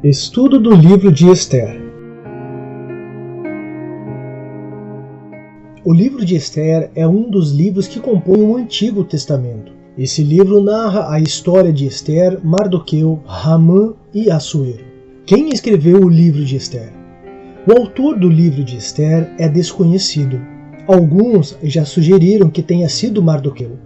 Estudo do livro de Ester. O livro de Ester é um dos livros que compõem o Antigo Testamento. Esse livro narra a história de Ester, Mardoqueu, Hamã e Assuero. Quem escreveu o livro de Ester? O autor do livro de Ester é desconhecido. Alguns já sugeriram que tenha sido Mardoqueu.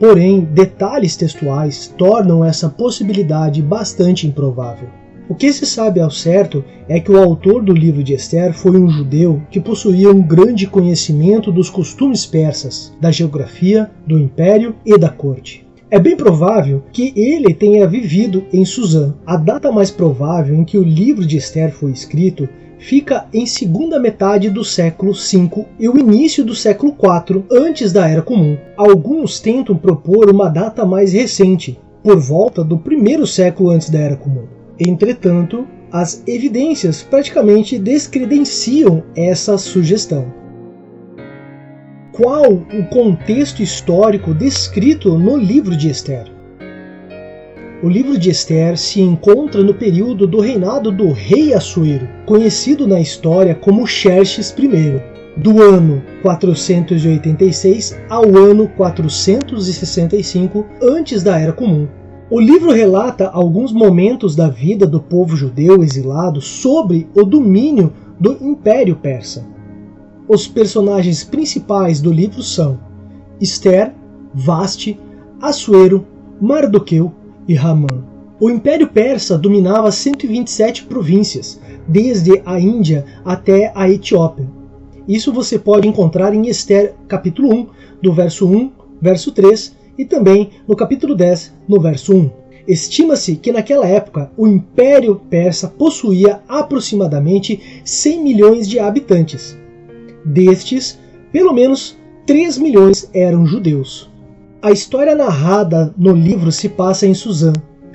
Porém, detalhes textuais tornam essa possibilidade bastante improvável. O que se sabe ao certo é que o autor do livro de Ester foi um judeu que possuía um grande conhecimento dos costumes persas, da geografia, do império e da corte. É bem provável que ele tenha vivido em Suzã. A data mais provável em que o livro de Ester foi escrito fica em segunda metade do século V e o início do século IV, antes da Era Comum. Alguns tentam propor uma data mais recente, por volta do primeiro século antes da Era Comum. Entretanto, as evidências praticamente descredenciam essa sugestão. Qual o contexto histórico descrito no livro de Ester? O livro de Ester se encontra no período do reinado do rei Assuero, conhecido na história como Xerxes I, do ano 486 ao ano 465 antes da Era Comum. O livro relata alguns momentos da vida do povo judeu exilado sob o domínio do Império Persa. Os personagens principais do livro são Ester, Vasti, Assuero, Mardoqueu e Hamã. O Império Persa dominava 127 províncias, desde a Índia até a Etiópia. Isso você pode encontrar em Ester capítulo 1, do verso 1, verso 3, e também no capítulo 10, no verso 1. Estima-se que naquela época o Império Persa possuía aproximadamente 100 milhões de habitantes. Destes, pelo menos 3 milhões eram judeus. A história narrada no livro se passa em Suzã,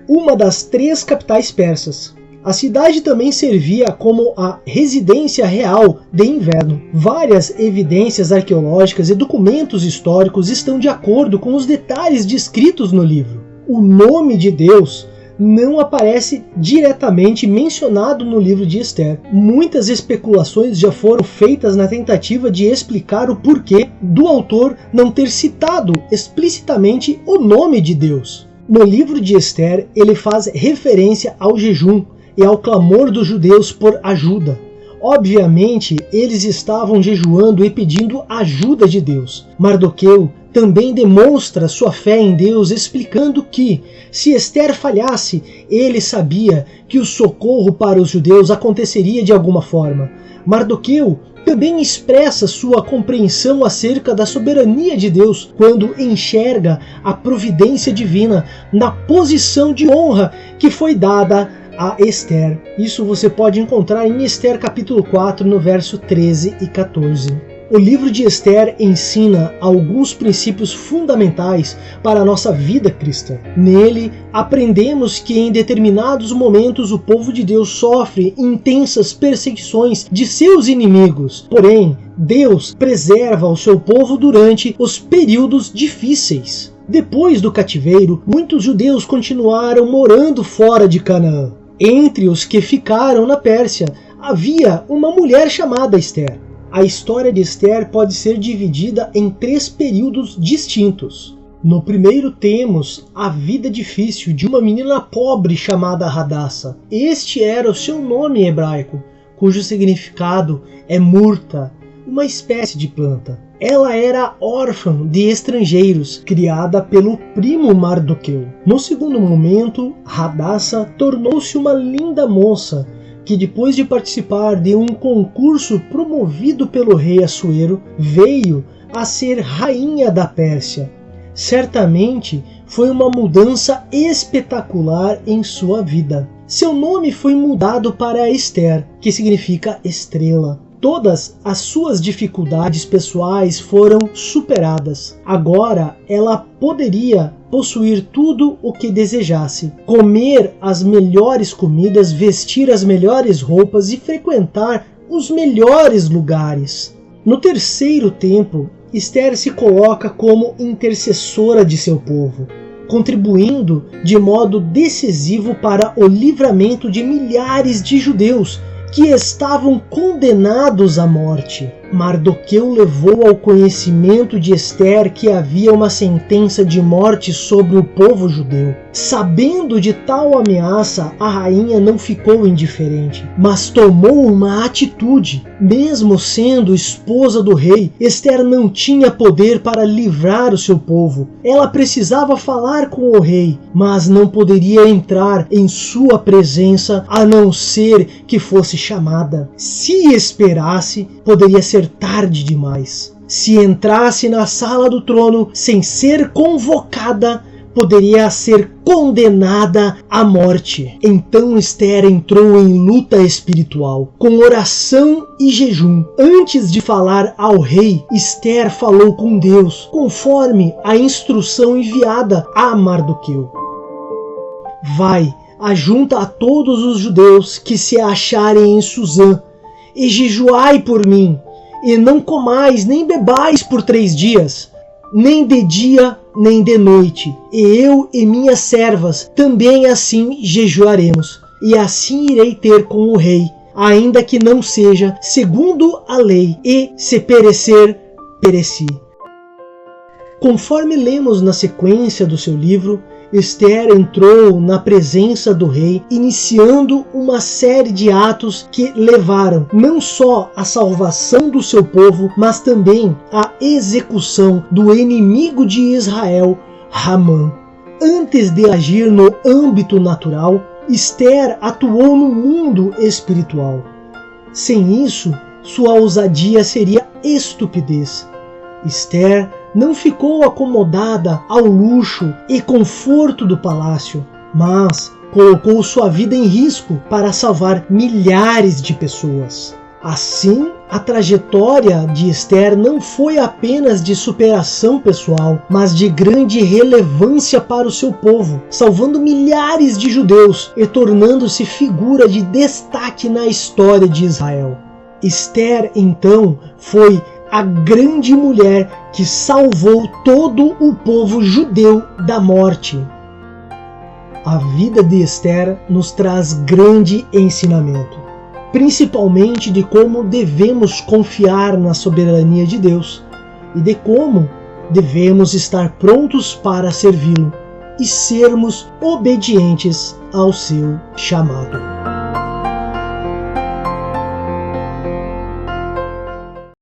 uma das 3 capitais persas. A cidade também servia como a residência real de inverno. Várias evidências arqueológicas e documentos históricos estão de acordo com os detalhes descritos no livro. O nome de Deus não aparece diretamente mencionado no livro de Ester. Muitas especulações já foram feitas na tentativa de explicar o porquê do autor não ter citado explicitamente o nome de Deus. No livro de Ester, ele faz referência ao jejum e ao clamor dos judeus por ajuda. Obviamente, eles estavam jejuando e pedindo ajuda de Deus. Mardoqueu também demonstra sua fé em Deus, explicando que, se Ester falhasse, ele sabia que o socorro para os judeus aconteceria de alguma forma. Mardoqueu também expressa sua compreensão acerca da soberania de Deus quando enxerga a providência divina na posição de honra que foi dada a Ester. Isso você pode encontrar em Ester capítulo 4, no verso 13 e 14. O livro de Ester ensina alguns princípios fundamentais para a nossa vida cristã. Nele, aprendemos que em determinados momentos o povo de Deus sofre intensas perseguições de seus inimigos. Porém, Deus preserva o seu povo durante os períodos difíceis. Depois do cativeiro, muitos judeus continuaram morando fora de Canaã. Entre os que ficaram na Pérsia, havia uma mulher chamada Ester. A história de Ester pode ser dividida em 3 períodos distintos. No primeiro temos a vida difícil de uma menina pobre chamada Hadassa. Este era o seu nome em hebraico, cujo significado é murta, uma espécie de planta. Ela era órfã de estrangeiros, criada pelo primo Mardoqueu. No segundo momento, Hadassa tornou-se uma linda moça, que depois de participar de um concurso promovido pelo rei Assuero, veio a ser rainha da Pérsia. Certamente foi uma mudança espetacular em sua vida. Seu nome foi mudado para Ester, que significa estrela. Todas as suas dificuldades pessoais foram superadas. Agora ela poderia possuir tudo o que desejasse, comer as melhores comidas, vestir as melhores roupas e frequentar os melhores lugares. No terceiro tempo, Ester se coloca como intercessora de seu povo. contribuindo de modo decisivo para o livramento de milhares de judeus que estavam condenados à morte. Mardoqueu levou ao conhecimento de Ester que havia uma sentença de morte sobre o povo judeu. Sabendo de tal ameaça, a rainha não ficou indiferente, mas tomou uma atitude. Mesmo sendo esposa do rei, Ester não tinha poder para livrar o seu povo. Ela precisava falar com o rei, mas não poderia entrar em sua presença a não ser que fosse chamada. Se esperasse, poderia ser tarde demais. Se entrasse na sala do trono sem ser convocada, poderia ser condenada à morte. Então Ester entrou em luta espiritual, com oração e jejum. Antes de falar ao rei, Ester falou com Deus, conforme a instrução enviada a Mardoqueu. Vai, ajunta a todos os judeus que se acharem em Suzã, e jejuai por mim, e não comais nem bebais por 3 dias, nem de dia nem de noite, e eu e minhas servas também assim jejuaremos, e assim irei ter com o rei, ainda que não seja segundo a lei, e se perecer, pereci. Conforme lemos na sequência do seu livro, Ester entrou na presença do rei, iniciando uma série de atos que levaram não só à salvação do seu povo, mas também à execução do inimigo de Israel, Ramã. Antes de agir no âmbito natural, Ester atuou no mundo espiritual. Sem isso, sua ousadia seria estupidez. Ester não ficou acomodada ao luxo e conforto do palácio, mas colocou sua vida em risco para salvar milhares de pessoas. Assim, a trajetória de Ester não foi apenas de superação pessoal, mas de grande relevância para o seu povo, salvando milhares de judeus e tornando-se figura de destaque na história de Israel. Ester, então, foi a grande mulher que salvou todo o povo judeu da morte. A vida de Ester nos traz grande ensinamento, principalmente de como devemos confiar na soberania de Deus e de como devemos estar prontos para servi-lo e sermos obedientes ao seu chamado.